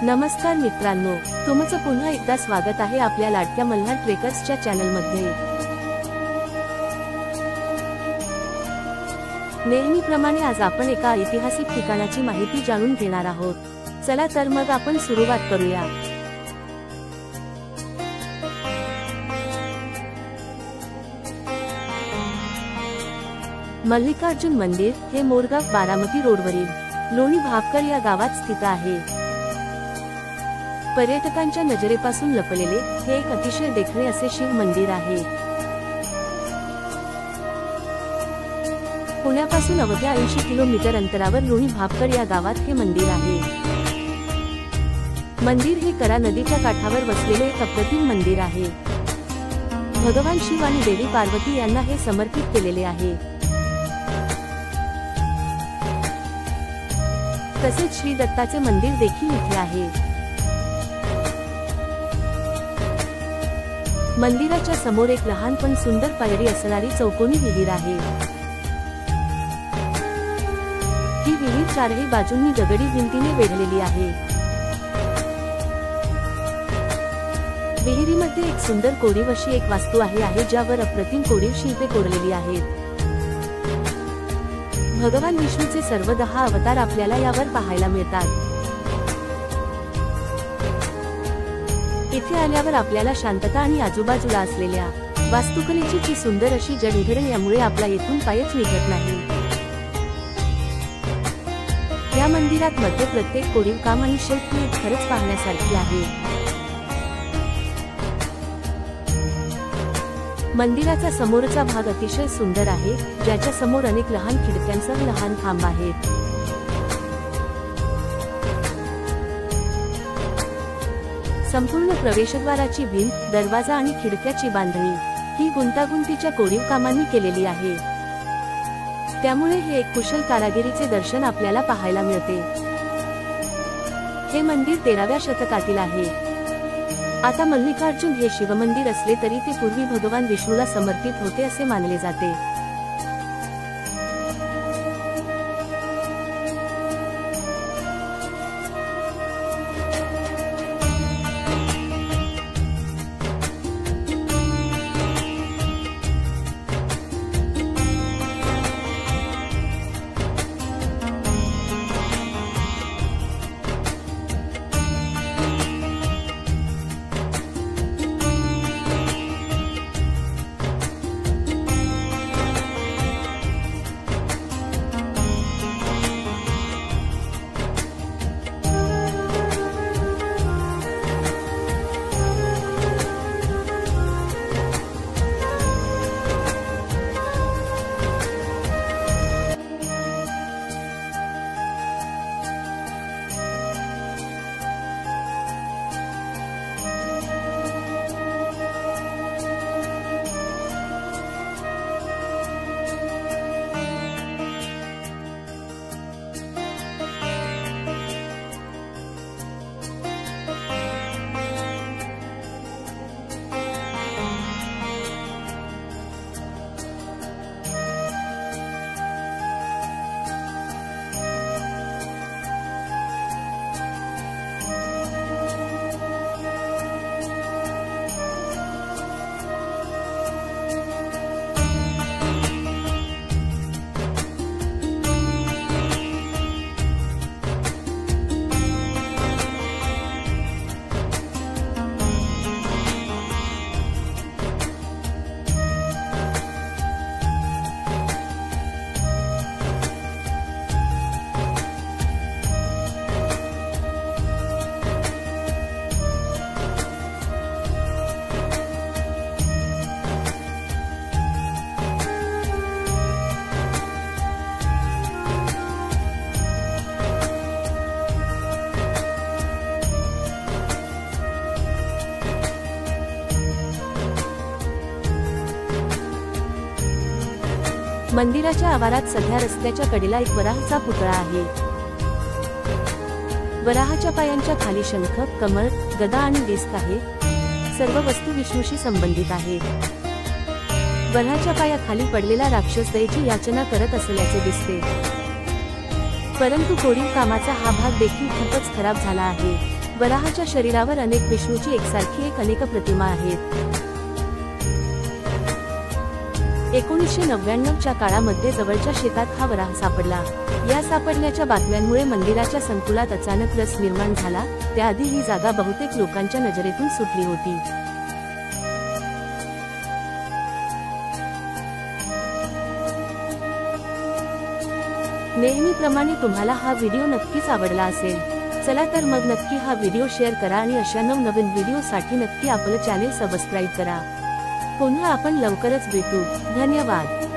नमस्कार मित्रांनो, तुमचं पुन्हा एकदा स्वागत आहे आपल्या लाडक्या मल्हार ट्रेकर्सच्या चॅनलमध्ये। नेहमीप्रमाणे आज आपण एका ऐतिहासिक ठिकाणाची माहिती जाणून घेणार आहोत। चला तर मग आपण सुरुवात करूया। मल्लिकार्जुन मंदिर हे मोरगाव बारामती रोडवरील लोणी भापकर या गावात स्थित आहे। पर्यटकांच्या नजरेपासून लपलेले हे एक अतिशय देखणे असे शिव मंदिर आहे। पुण्यापासून अवघ्या 80 किलोमीटर अंतरावर लोणी भापकर या गावात हे मंदिर आहे। मंदिर हे करा नदीच्या काठावर वसलेले एक अप्रतिम मंदिर आहे। भगवान शिव आणि देवी पार्वती यांना हे समर्पित केलेले आहे। तसेच श्री दत्ताचे मंदिर देखील इथे आहे। मंदिराच्या समोर एक लहान पण सुंदर पायरी असणारी चौकोनी विहीर आहे। ही विहीर चारही बाजूंनी दगडी भिंतीने वेढलेली आहे। विहिरीमध्ये एक सुंदर कोरीव अशी एक वास्तू आहे ज्यावर अप्रतिम कोरीव शिल्पे कोरलेली आहेत। भगवान विष्णूचे सर्व 10 अवतार आपल्याला यावर पाहायला मिळतात। इथे आल्यावर आपल्याला शांतता आणि आजूबाजूला असलेल्या वास्तुकलेची ची सुंदर अशी जडणघडण यामुळे आपला येथून पायच निघत नाही। या मंदिरात मध्ये प्रत्येक कोरीव काम आणि शिल्प खरंच पाहण्यासारखी आहे। मंदिराचा समोरचा भाग अतिशय सुंदर आहे, ज्याच्या समोर अनेक लहान खिडक्यांसह लहान खांब आहेत। संपूर्ण प्रवेशद्वाराची भिंत, दरवाजा आणि खिडक्याची बांधणी ही गुंतागुंतीच्या कोरीव कामांनी केलेली आहे। त्यामुळे हे एक कुशल कारागिरीचे दर्शन आपल्याला पाहायला मिळते। हे मंदिर 13व्या शतकातील आहे। आता मल्लिकार्जुन हे शिवमंदिर असले तरी ते पूर्वी भगवान विष्णूला समर्पित होते असे मानले जाते। मंदिराच्या आवारात सध्या रस्त्याच्या कडेला एक वराहाचा पुतळा आहे। वराहाच्या पायांच्या खाली शंख, कमळ, गदा आणि डिस्क आहे। सर्व वस्तू विष्णूशी संबंधित आहेत। वराहाच्या पायाखाली पडलेला राक्षस दयेची याचना करत असल्याचे दिसते। परंतु कोरीव कामाचा हा भाग देखील खूपच खराब झाला आहे। वराहाच्या शरीरावर अनेक विष्णूची एकसारखी अनेक प्रतिमा आहेत. 1999च्या काळामध्ये जवळच्या शेतात हा वराह सापडला. या सापडण्याच्या बातम्यांमुळे मंदिराच्या संकुलात अचानक रस निर्माण झाला. त्याआधी ही जागा बहुतेक लोकांच्या नजरेतून सुटली होती. नेहमीप्रमाणे तुम्हाला हा व्हिडिओ नक्कीच आवडला असेल. चला तर मग नक्की हा व्हिडिओ शेअर करा आणि अशा नवनवीन व्हिडिओसाठी नक्की आपलं चॅनेल सबस्क्राईब करा. पुन्हा आपण लवकरच भेटू. धन्यवाद.